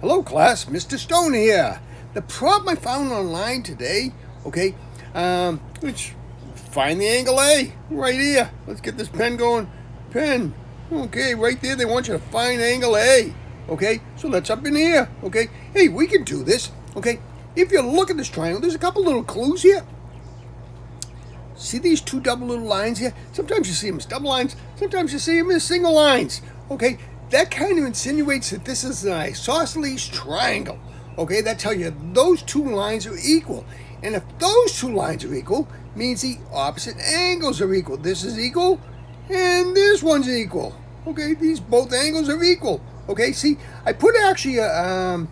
Hello class, Mr. Stone here. The problem I found online today, okay, let's find the angle A right here. Let's get this pen going. Pen, okay, right there. They want you to find angle A, okay? So let's up in here, okay? Hey, we can do this, okay? If you look at this triangle, there's a couple little clues here. See these two double little lines here? Sometimes you see them as double lines, sometimes you see them as single lines, okay? That kind of insinuates that this is an isosceles triangle, okay? That tells you those two lines are equal. And if those two lines are equal, means the opposite angles are equal. This is equal, and this one's equal, okay? These both angles are equal, okay? See, I put actually a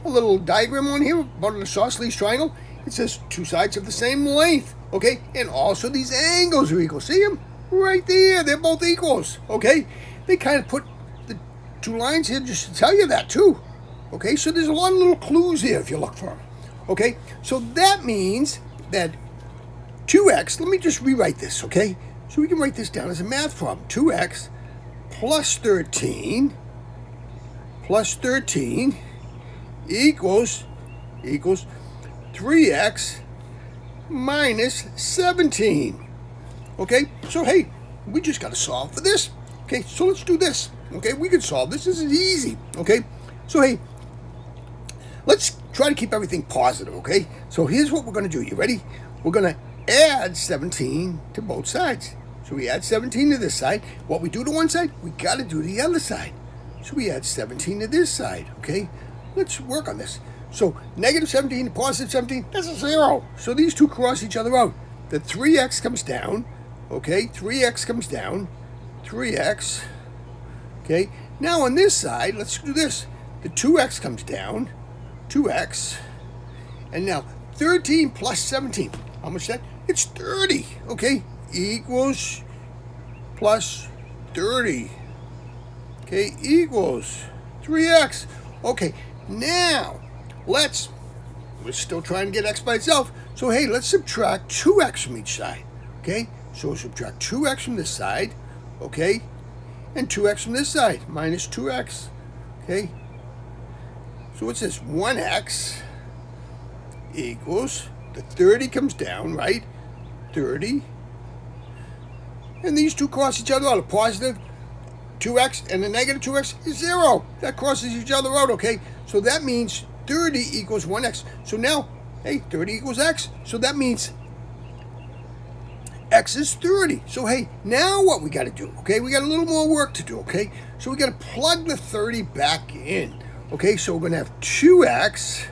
little diagram on here about an isosceles triangle. It says two sides of the same length, okay? And also these angles are equal. See them? Right there. They're both equals, okay? They kind of put the two lines here just to tell you that too, okay? So there's a lot of little clues here if you look for them, okay? So that means that 2x, let me just rewrite this, okay? So we can write this down as a math problem. 2x plus 13 equals 3x minus 17. Okay, so hey, we just got to solve for this. Okay, so let's do this. Okay, we can solve this. This is easy. Okay, so hey, let's try to keep everything positive. Okay, so here's what we're going to do. You ready? We're going to add 17 to both sides. So we add 17 to this side. What we do to one side, we got to do to the other side. So we add 17 to this side. Okay, let's work on this. So negative 17 to positive 17, that's a 0. So these two cross each other out. The 3x comes down. Okay, 3x comes down. 3x. Okay, now on this side, let's do this. The 2x comes down. 2x. And now 13 plus 17. How much is that? It's 30. Okay, equals plus 30. Okay, equals 3x. Okay, now we're still trying to get x by itself. So hey, let's subtract 2x from each side. Okay, so subtract 2x from this side. Okay, and 2x from this side, minus 2x. Okay, so what's this? 1x equals, the 30 comes down, right? 30. And these two cross each other out. A positive 2x and a negative 2x is 0. That crosses each other out, okay? So that means 30 equals 1x. So now, hey, 30 equals x. So that means x is 30. So hey, now what we got to do, okay? We got a little more work to do, okay? So we got to plug the 30 back in, okay? So we're going to have 2x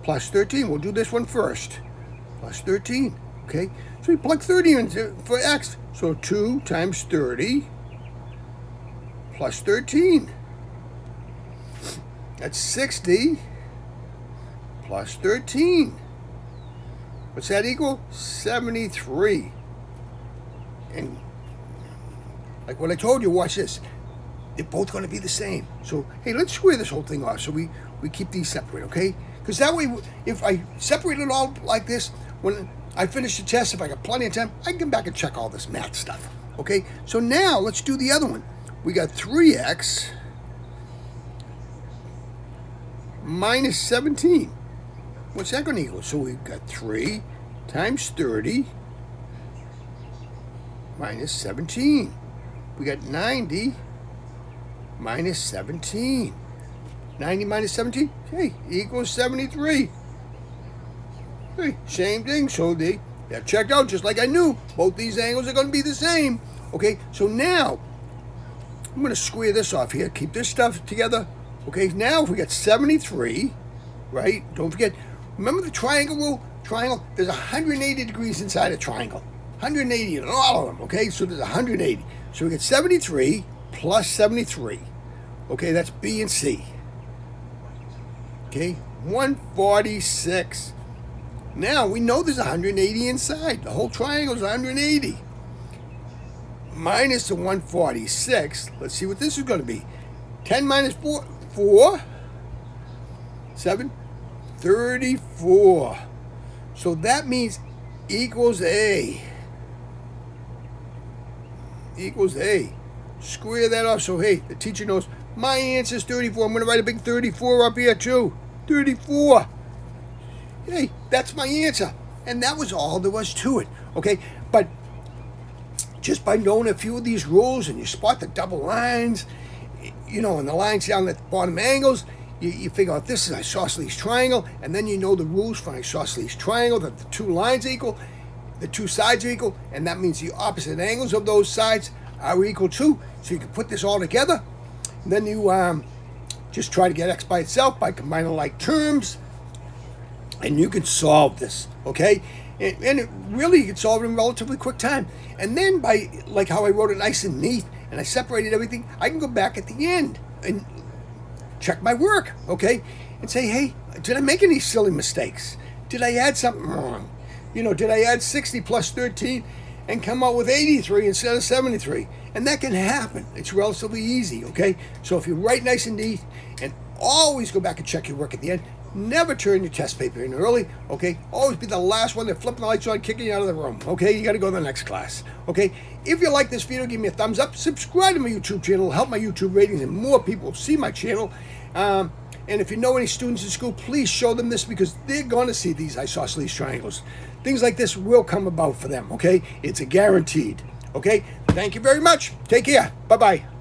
plus 13. We'll do this one first. Plus 13, okay? So we plug 30 in for x. So 2 times 30 plus 13. That's 60 plus 13. What's that equal? 73. And like what I told you, watch this. They're both going to be the same. So, hey, let's square this whole thing off so we keep these separate, okay? Because that way, if I separate it all like this, when I finish the test, if I got plenty of time, I can come back and check all this math stuff, okay? So now, let's do the other one. We got 3x minus 17. What's that going to equal? So we've got 3 times 30 minus 17. We got 90 minus 17. 90 minus 17, okay, equals 73. Hey, same thing, so they're checked out just like I knew. Both these angles are going to be the same. Okay, so now I'm going to square this off here, keep this stuff together. Okay, now if we got 73, right? Don't forget, remember the triangle rule? Triangle, there's 180 degrees inside a triangle. 180 in all of them, okay? So there's 180. So we get 73 plus 73. Okay, that's B and C. Okay, 146. Now we know there's 180 inside. The whole triangle is 180. Minus the 146. Let's see what this is going to be. 10 minus 4, 7, 34. So that means equals A. Equals A. Square that off so, hey, the teacher knows My answer is 34. I'm going to write a big 34 up here too. 34. Hey, that's my answer. And that was all there was to it. Okay, but just by knowing a few of these rules, and you spot the double lines, you know, and the lines down at the bottom angles, you figure out this is an isosceles triangle, and then you know the rules for an isosceles triangle, that the two lines equal, the two sides are equal, and that means the opposite angles of those sides are equal too. So you can put this all together, and then you just try to get x by itself by combining like terms, and you can solve this, okay? And it really, you can solve it in relatively quick time. And then by, like how I wrote it nice and neat, and I separated everything, I can go back at the end and check my work, okay? And say, hey, did I make any silly mistakes? Did I add something wrong? You know, did I add 60 plus 13 and come out with 83 instead of 73? And that can happen. It's relatively easy, okay? So if you write nice and neat, and always go back and check your work at the end. Never turn your test paper in early, okay? Always be the last one. They're flipping the lights on, kicking you out of the room, okay? You got to go to the next class, okay? If you like this video, give me a thumbs up. Subscribe to my YouTube channel. Help my YouTube ratings, and more people see my channel. And if you know any students in school, please show them this, because they're going to see these isosceles triangles. Things like this will come about for them, okay? It's a guaranteed, okay? Thank you very much. Take care. Bye-bye.